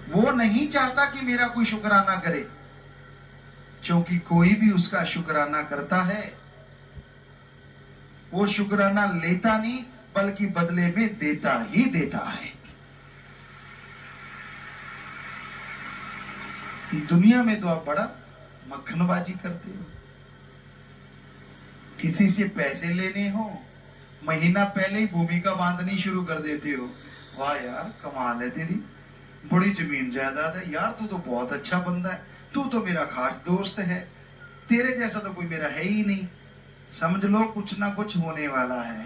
वो नहीं चाहता कि मेरा कोई शुक्राना करे, क्योंकि कोई भी उसका शुक्राना करता है वो शुक्राना लेता नहीं बल्कि बदले में देता ही देता है। दुनिया में तो आप बड़ा मक्खनबाजी करते हो, किसी से पैसे लेने हो महीना पहले ही भूमिका बांधनी शुरू कर देते हो। वाह यार कमाल है तेरी, बड़ी जमीन जायदाद है यार, तू तो बहुत अच्छा बंदा है, तू तो मेरा खास दोस्त है, तेरे जैसा तो कोई मेरा है ही नहीं। समझ लो कुछ ना कुछ होने वाला है,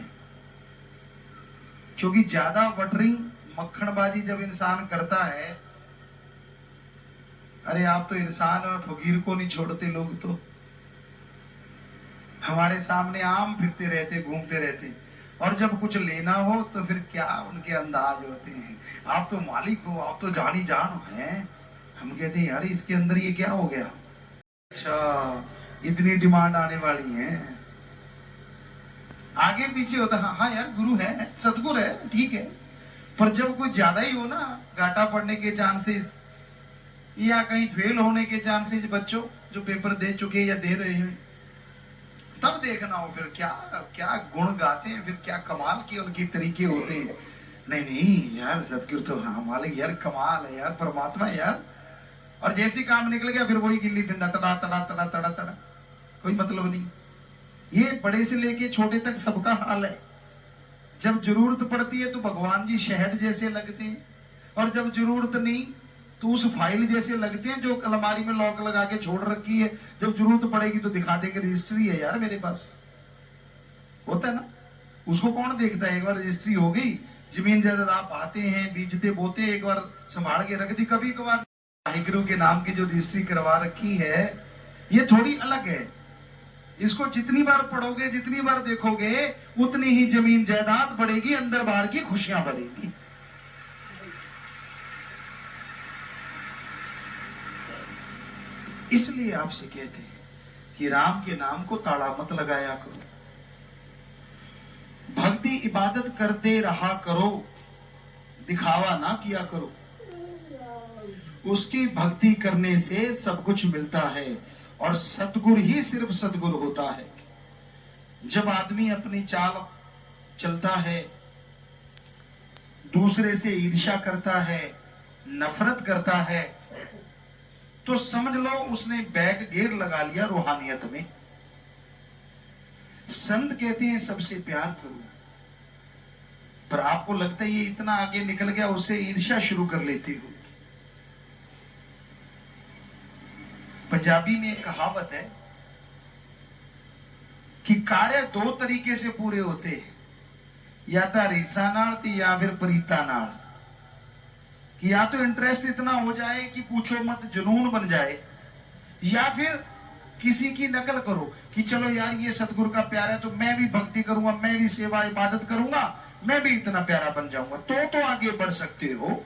क्योंकि ज्यादा बटरिंग मक्खनबाजी जब इंसान करता है, अरे आप तो इंसान और फकीर को नहीं छोड़ते लोग, तो हमारे सामने आम फिरते रहते घूमते रहते, और जब कुछ लेना हो तो फिर क्या उनके अंदाज होते हैं, आप तो मालिक हो, आप तो जानी जान हैं। हम कहते हैं यार इसके अंदर ये क्या हो गया, अच्छा इतनी डिमांड आने वाली है। आगे पीछे होता हाँ हाँ यार गुरु है सतगुरु है ठीक है, पर जब कोई ज्यादा ही हो ना, घाटा पड़ने के चांसेस या कहीं फेल होने के चांसेस बच्चों जो पेपर दे चुके या दे रहे हैं, तब देखना हो फिर क्या क्या गुण गाते हैं, फिर क्या कमाल के उनके तरीके होते हैं। नहीं नहीं यार सतगुरु तो हाँ मालिक यार कमाल है यार, परमात्मा है यार, और जैसे काम निकल गया फिर वही गिल्ली डंडा तड़ा तड़ा तड़ा तड़ा तड़ा, कोई मतलब नहीं। ये बड़े से लेके छोटे तक सबका हाल है। जब जरूरत पड़ती है तो भगवान जी शहद जैसे लगते हैं, और जब जरूरत नहीं तो उस फाइल जैसे लगते हैं जो अलमारी में लॉक लगा के छोड़ रखी है, जब जरूरत पड़ेगी तो दिखा देंगे रजिस्ट्री है यार मेरे पास, होता है ना। उसको कौन देखता है, एक बार रजिस्ट्री हो गई, जमीन जायदाद आप आते हैं बीजते बोते एक बार संभाल के रख दी, कभी कभार वाहिगुरु के नाम की जो रजिस्ट्री करवा रखी है ये थोड़ी अलग है, इसको जितनी बार पढ़ोगे जितनी बार देखोगे उतनी ही जमीन जायदाद बढ़ेगी, अंदर बाहर की खुशियां बढ़ेगी। इसलिए आपसे कहते हैं कि राम के नाम को ताला मत लगाया करो, भक्ति इबादत करते रहा करो, दिखावा ना किया करो। उसकी भक्ति करने से सब कुछ मिलता है, और सतगुरु ही सिर्फ सतगुरु होता है। जब आदमी अपनी चाल चलता है, दूसरे से ईर्ष्या करता है, नफरत करता है, तो समझ लो उसने बैक गेयर लगा लिया रूहानियत में। संत कहते हैं सबसे प्यार करो, पर आपको लगता है ये इतना आगे निकल गया, उससे ईर्ष्या शुरू कर लेती हो। पंजाबी में एक कहावत है कि कार्य दो तरीके से पूरे होते हैं, या तो रीसा नाल या फिर प्रीता नाल, कि या तो इंटरेस्ट इतना हो जाए कि पूछो मत जुनून बन जाए, या फिर किसी की नकल करो कि चलो यार ये सतगुरु का प्यार है तो मैं भी भक्ति करूंगा, मैं भी सेवा इबादत करूंगा, मैं भी इतना प्यारा बन जाऊंगा, तो आगे बढ़ सकते हो।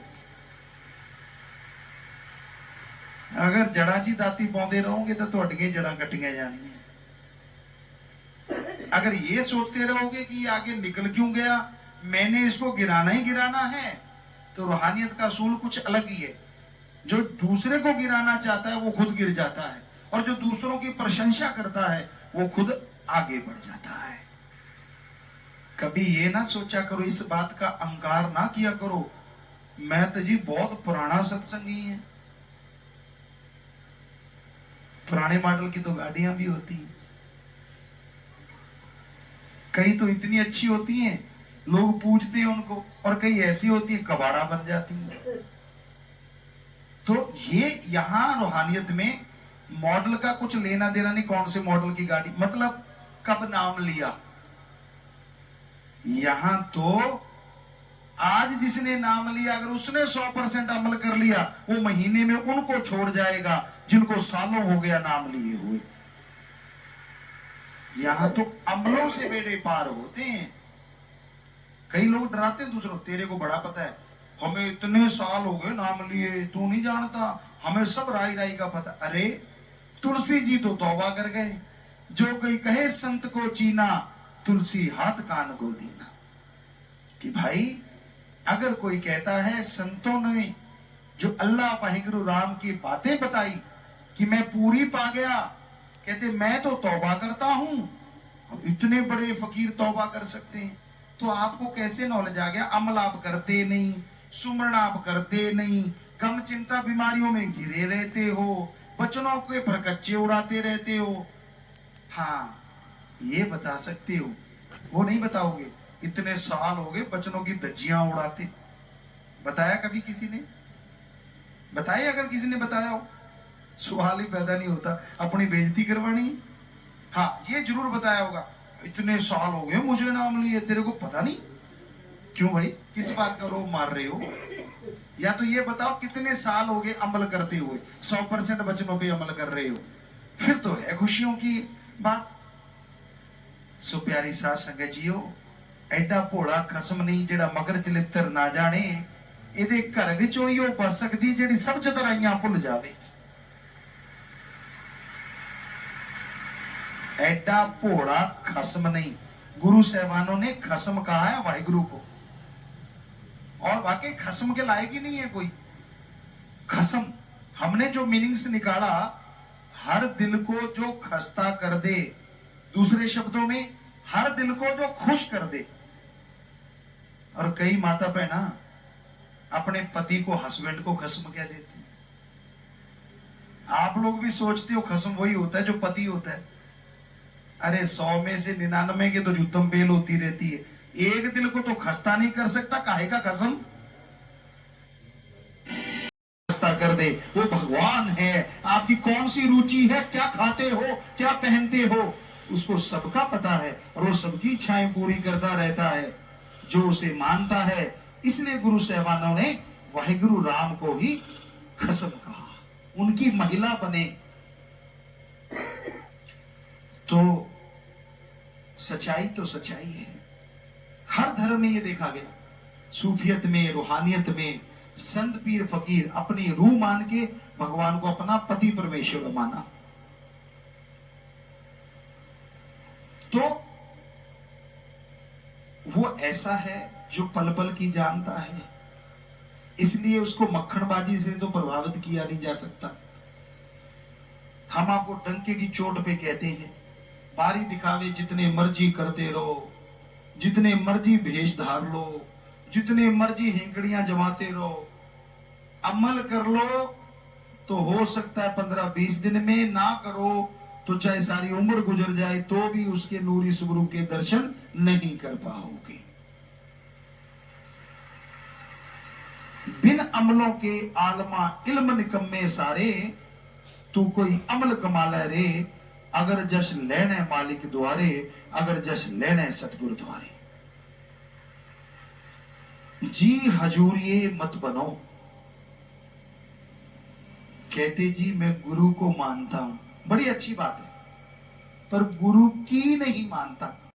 अगर जड़ा ची दाती पाते रहोगे तो ਤੁਹਾਡੀਆਂ जड़ा कटिया जानी। अगर ये सोचते रहोगे कि आगे निकल क्यों गया, मैंने इसको गिराना ही गिराना है, तो रूहानियत का असूल कुछ अलग ही है। जो दूसरे को गिराना चाहता है वो खुद गिर जाता है, और जो दूसरों की प्रशंसा करता है वो खुद आगे बढ़ जाता है। कभी ये ना सोचा करो, इस बात का अहंकार ना किया करो, मैं तो जी बहुत पुराना सत्संगी है। पुराने मॉडल की तो गाड़ियां भी होती हैं, कई तो इतनी अच्छी होती हैं लोग पूछते हैं उनको, और कई ऐसी होती है कबाड़ा बन जाती है। तो ये यहां रूहानियत में मॉडल का कुछ लेना देना नहीं, कौन से मॉडल की गाड़ी, मतलब कब नाम लिया। यहां तो आज जिसने नाम लिया अगर उसने 100% अमल कर लिया, वो महीने में उनको छोड़ जाएगा जिनको सालों हो गया नाम लिए हुए। यहां तो अमलों से बेड़े पार होते हैं। कई लोग डराते हैं दूसरों, तेरे को बड़ा पता है, हमें इतने साल हो गए नाम लिए, तू नहीं जानता, हमें सब राई राई का पता। अरे तुलसी जी तो तौबा कर गए, जो कोई कहे संत को चीना, तुलसी हाथ कान को दीना। कि भाई अगर कोई कहता है संतों ने जो अल्लाह वाहिगुरु राम की बातें बताई कि मैं पूरी पा गया, कहते मैं तो तौबा करता हूं। अब इतने बड़े फकीर तौबा कर सकते हैं, तो आपको कैसे नॉलेज आ गया? अमल आप करते नहीं, सुमरण आप करते नहीं, गम चिंता बीमारियों में घिरे रहते हो, बचनों के फरकच्चे उड़ाते रहते हो। हाँ, ये बता सकते हो, वो नहीं बताओगे। इतने साल हो गए बचनों की धज्जियां उड़ाते, बताया कभी किसी ने? बताया? अगर किसी ने बताया हो, सवाल ही पैदा नहीं होता, अपनी बेइज्जती करवानी। हाँ, ये जरूर बताया होगा, इतने साल हो गए मुझे नाम लिए, तेरे को पता नहीं। क्यों भाई, किस बात का रोब मार रहे हो? या तो ये बताओ कितने साल हो गए अमल करते हुए, 100% वचनों पे अमल कर रहे हो, फिर तो है खुशियों की बात। सो प्यारी साध संगत जीओ, एडा भोला खसम नहीं जेड़ा मगर चलित्र ना जाने, ਇਹਦੇ ਘਰ ਵਿੱਚ ਉਹੀ ਉਹ ਬਸ ਸਕਦੀ ਜਿਹੜੀ ਸਭ ਚਤਰਾਈਆਂ ਭੁੱਲ ਜਾਵੇ। ਐਡਾ ਭੋਲਾ खसम नहीं, गुरु साहबानों ने खसम कहा है वाहिगुरु को, और वाकई खसम के लायक ही नहीं है कोई। खसम हमने जो मीनिंग्स निकाला, हर दिल को जो खस्ता कर दे, दूसरे शब्दों में हर दिल को जो खुश कर दे। और कई माता बहना अपने पति को, हस्बैंड को खसम कह देते हैं। आप लोग भी सोचते हो खसम वही होता है जो पति होता है। अरे 100 में से 99 के तो जुत्तम पेल होती रहती है, एक दिल को तो खस्ता नहीं कर सकता, काहे का खसम खस्ता कर दे। वो भगवान है, आपकी कौन सी रुचि है, क्या खाते हो, क्या पहनते हो, उसको सबका पता है, और वो सबकी इच्छाएं पूरी करता रहता है जो उसे मानता है। इसलिए गुरु साहबानों ने वाहिगुरु राम को ही खसम कहा, उनकी महिला बने। तो सच्चाई तो सच्चाई है, हर धर्म में ये देखा गया, सूफियत में, रूहानियत में, संत पीर फकीर अपनी रूह मान के भगवान को अपना पति परमेश्वर माना। तो वो ऐसा है जो पल पल की जानता है, इसलिए उसको मक्खनबाजी से तो प्रभावित किया नहीं जा सकता। हम आपको डंके की चोट पे कहते हैं, बारी दिखावे जितने मर्जी करते रहो, जितने मर्जी भेष धार लो, जितने मर्जी हिंकड़ियां जमाते रहो, अमल कर लो तो हो सकता है 15-20 दिन में, ना करो तो चाहे सारी उम्र गुजर जाए तो भी उसके नूरी स्वरूप के दर्शन नहीं कर पाओगे। बिन अमलों के आलमा इल्म निकम्मे सारे, तू कोई अमल कमाला रे, अगर जश लेने मालिक द्वारे, अगर जश लेने सतगुरु द्वारे। जी हजूरिये मत बनो, कहते जी मैं गुरु को मानता हूं, बड़ी अच्छी बात है, पर गुरु की नहीं मानता।